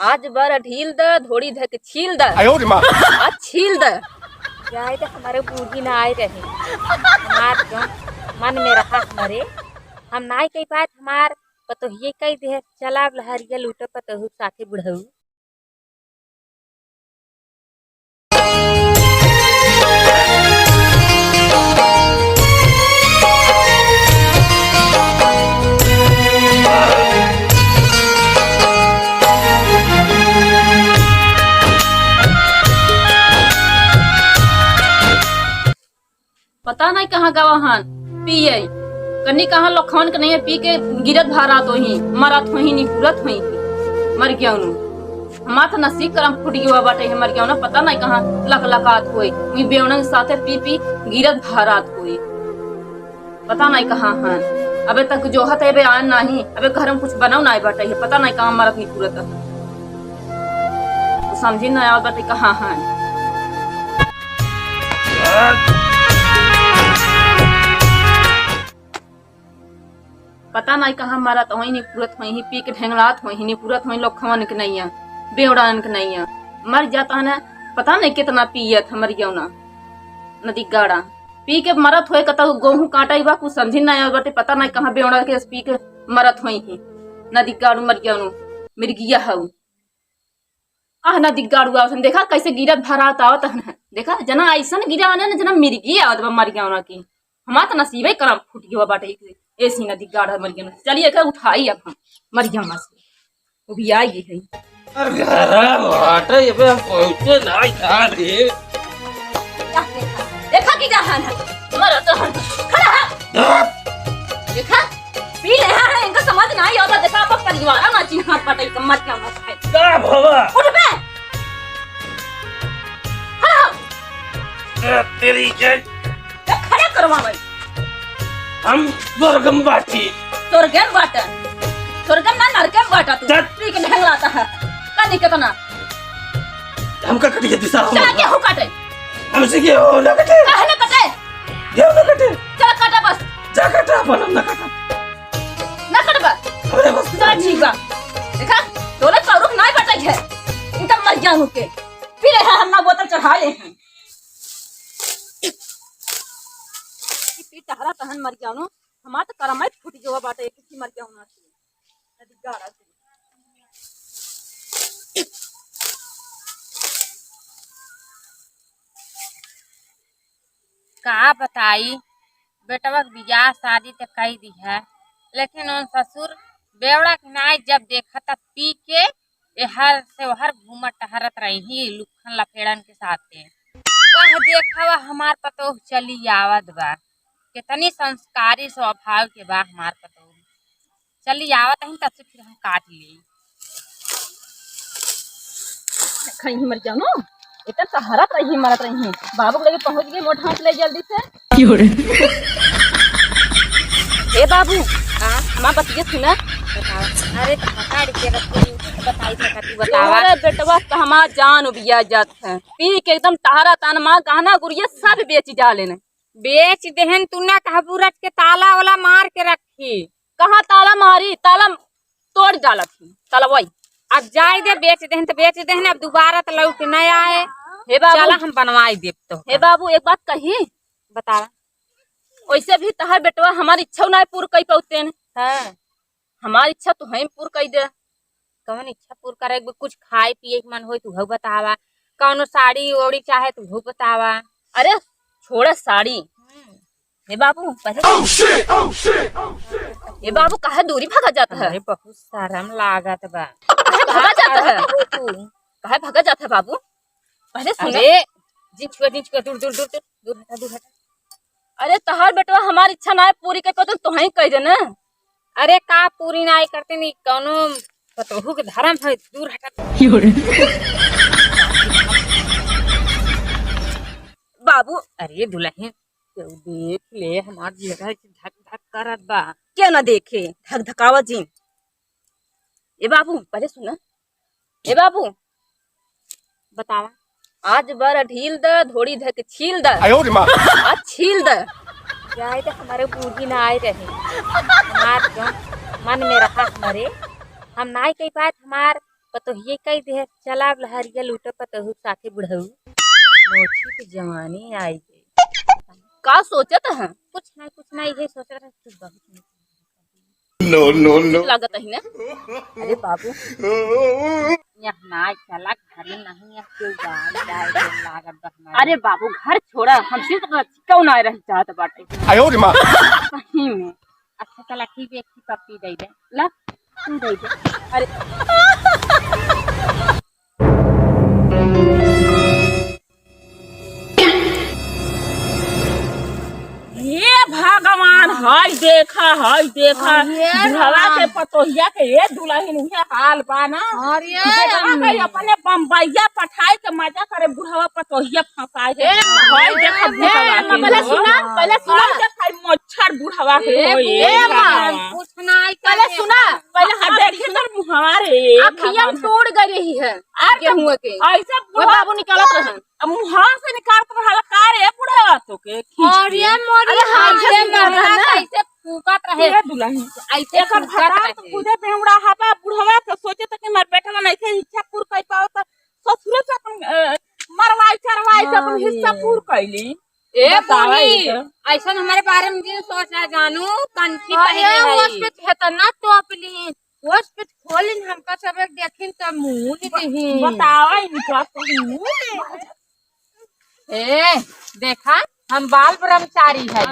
आज बर ढील द धोड़ी धक छील द आज छील द जाए तो हमारे बूढ़ी ना आए रहे हमार क्यों मन में रहा हमारे हम नाई कही बात हमार पतोहिए कही दे चला लहरिया लूटो पतोहू साथे बुढ़ऊ। पता नहीं कहाँ गवा हन पिए कन्नी कहाँ लखन के नहीं पी के गिरत भारात हो ही मरत हो ही नहीं पूरत हो ही मर गया हमार तो नसीब करम फुट गया बाटे मर गया पता नहीं कहाँ लकलकात होई मुई बेवना के साथे पी पी गिरत भारात होई पता नहीं कहाँ हन अबे तक जो हत है आन नहीं अबे घर में कुछ बनाओ नहीं बाटे है पता नहीं कहाँ मरत नहीं पूरत तो समझी नहीं आवत बाटे कहाँ हन। पता नहीं कहाँ मारा तो वही नहीं पूरत वही पी के ढेंगलात वही नहीं पूरत वही लोग खवन के नहीं है बेवड़ान के नहीं है मर जाता है ना पता नहीं कितना पियत मर गया ना नदी गाड़ा पी के मरत हुए कत गेहूं काटा बा कुछ समझी नहीं बटे पता नहीं कहाँ बेवड़ा के पी के मरत हुई ही नदी गाड़ू मर गया मिर्गिया हऊ आह नदी गाड़ू आवत देखा कैसे गिरत भरात आवत है देखा जना ऐसा गिरा आने जना मिर्गी आवत मर गया की हमार तो नसीबे करम फूट गया बाटे ऐसी नदी गाढ़ा मर गया चलिए कर उठाई अब हम मर गया वो भी आई है देखा कि जहां है मर तो खड़ा है देखा पी ले है इनका समझ नहीं आता देखा अब परिवार ना चिन्ह हाथ पटाई कम मत क्या मत है का भवा उठ बे खड़ा तेरी जय खड़ा करवा भाई हम स्वर्गम बाटी स्वर्गम ना नरकम बाटा तू पी के ढंग लाता है कनी कितना हमका कटिए दिशा चला के हो काटे हमसे के हो ना कटे काहे ना कटे ये ना कटे चला काटा बस जा कटा अपन ना कटा ना कट बा अरे बस चला ठीक बा देखा तोरे का रुक नहीं बटाई है इनका मर गया के पी ले हम ना बोतल चढ़ा ले हैं पी टहरा तहन मर गया हमार तो करम फूट गया बाटे किसी मर गया ना नदी गाड़ा का बताई बेटवा के बियाह शादी तो कही दी है लेकिन उन ससुर बेवड़ा के नाई जब देखा तब पी के हर से हर घूमत टहरत रही लुखन लफेड़न के साथे वह देखा वह हमार पतो चली आवत बा कितनी संस्कारी स्वभाव के बा हमार पतो चली आवत है तब से फिर हम काट ली कहीं मर गया ना इतना सहारत रही मरत रही बाबू के लगे पहुंच गए मोट हाथ ले जल्दी से ए बाबू हमार बतिया सुना अरे पकड़ के बताई सकती बतावा अरे बेटवा हमार जान उबिया जात है पी के एकदम टहरा तान मां गहना गुड़िया सब बेच डाले ने बेच देहन तू ना कहबूरत के ताला वाला मार के रखी कहाँ ताला मारी ताला तोड़ डाला थी ताला वही अब जाए दे बेच देहन तो बेच देहन अब दोबारा तो लौट नहीं आए हे बाबू चला हम बनवाई देव तो हे बाबू एक बात कही बतावा वैसे भी तहर बेटवा हमारी इच्छा नहीं पूर कई पौते हाँ हमारी इच्छा तो हम पूर कई दे कौन इच्छा पूर करे कुछ खाए पिए के मन हो तू हो बतावा कौनो साड़ी ओड़ी चाहे तू हो बतावा अरे छोड़ा साड़ी हे बाबू ये बाबू कहा दूरी भागा जाता है अरे बहुत शर्म लागत बा कहा भागा जाता है तू कहा भागा जाता है बाबू पहले सुने अरे जिन छुआ दूर दूर दूर दूर दूर हटा दूर हटा अरे तहार बेटवा हमारी इच्छा ना पूरी कर तो तुम ही कह देना अरे का पूरी नाई करते नहीं कौनो पतोहू के धर्म है दूर हटा बाबू अरे दुल्हन तो देख ले हमार जगह धक धक करत बा क्या ना देखे धक धकावा जी ए बाबू पहले सुना ए बाबू बतावा आज बर ढील द धोड़ी धक छील द आज छील द जाए तो हमारे बूढ़ी ना आए रहे हमार क्यों मन में रहा हमारे हम नाई कही बात हमार पतोहिए कही दे चला अब लहरिया लूट पतोहू साथे बुढ़ऊ मोची की जवानी आई गई। का सोचत है? कुछ नहीं ये सोच रहा तू बहुत लागत है ना। अरे बाबू यहाँ ना चला घर नहीं है क्यों लागत बहना। अरे बाबू घर छोड़ा हम सिर्फ क्यों ना रह चाहत बाटे कहीं में। अच्छा चला ठीक है एक पप्पी दे दे ला तू दे दे। अरे ये भगवान हाय देखा बुढ़वा के पतोहिया के ये दुल्हन उहे हाल बा ना। के अपने बम्बैया पठाई के मजा करे बुढ़वा पतोहिया फंसाए के हाय देखा बुढ़वा पहले सुना देखा मच्छर बुढ़वा के पूछना पहले सुना पहले देखे तर मुहावा रे अखियां तोड़ गई रही है गेहूं के ऐसे वो बाबू निकालत रहन मुहा से निकालत रहल का रे बुढ़वा तो के और ये मोरी हाथे में ऐसे फूकत रहे ये दुल्हन ऐसे एकर भटा तो खुदे बेवड़ा हवा बुढ़वा के सोचे त कि मार बेटा ना ऐसे इच्छा पूर कर पाओ त ससुर से अपन मरवाई चरवाई से अपन हिस्सा पूर कैली। ए बोली ऐसा हमारे बारे में दिन सोच रहा जानू कंठी पहले है हॉस्पिटल है त ना टोपली हॉस्पिटल खोलिन हमका सब एक देखिन त मुंह निकही बतावा इनका तो ए देखा हम बाल ब्रह्मचारी है।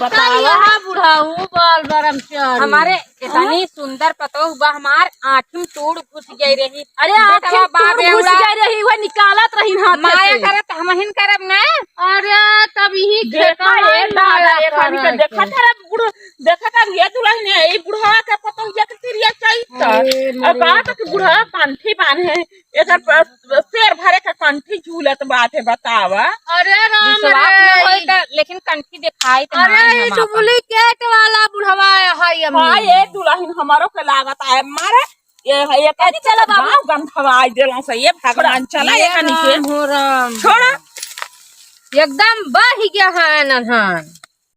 बतावा बुढ़ाऊ बाल ब्रह्मचारी हमारे इतनी सुंदर पतो हुआ हमार आँखिम तोड़ घुस गई रही। अरे आँखिं तोड़ घुस गई रही वो निकालत रही हाथ माया करत हमहिन करब ना। अरे तब ही देखा ये दादा ये खाली के देखा तेरा बुढ़ देखा तर ये दुल्हन है ये बुढ़वा के पतो ये तिरिया चाहिए अब बात कि बुढ़वा कंठी बांधे एकर शेर भरे का कंठी झूलत बात है बतावा। अरे राम लेकिन कंठी दिखाई तो अरे डुप्लीकेट वाला बुढ़वा है हां ये दुल्हन हमारो के लागत है मारे ये कदी चला बाबू गंधवाई देला से ये भगवान चला ये कनी के हो राम छोड़ा एकदम बह गया है नन्हन।